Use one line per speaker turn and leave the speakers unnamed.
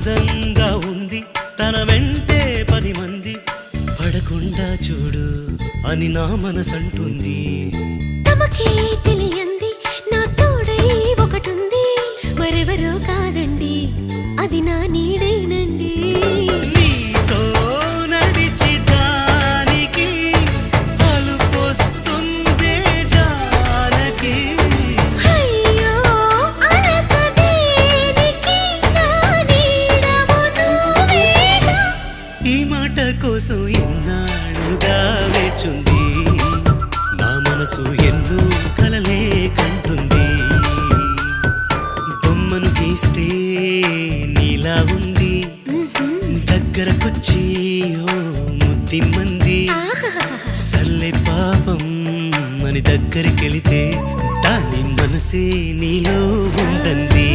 అందంగా ఉంది తన వెంటే 10 మంది పడకుండా చూడు అని నా మనసంటుంది
తమకే తెలియంది నా తోడై ఒకటుంది మరెవరో కాదండి అది నా నీడేనండి
నీతో నడిచి దానికి అలుపొస్తుందే జానకి
అయ్యో అనక దేనికి నా నీడవు నువ్వేగా
ఈ మాట కోసం ఎన్నాళ్ళుగా వేచుంది నా మనసు ఎన్నో కలలే కంటుంది బొమ్మను గీస్తే నీలా ఉంది దగ్గరకొచ్చి ఓ ముద్దిమ్మంది సల్లే పాపం అని దగ్గరికెళితే దాని మనసే నీలో ఉందంది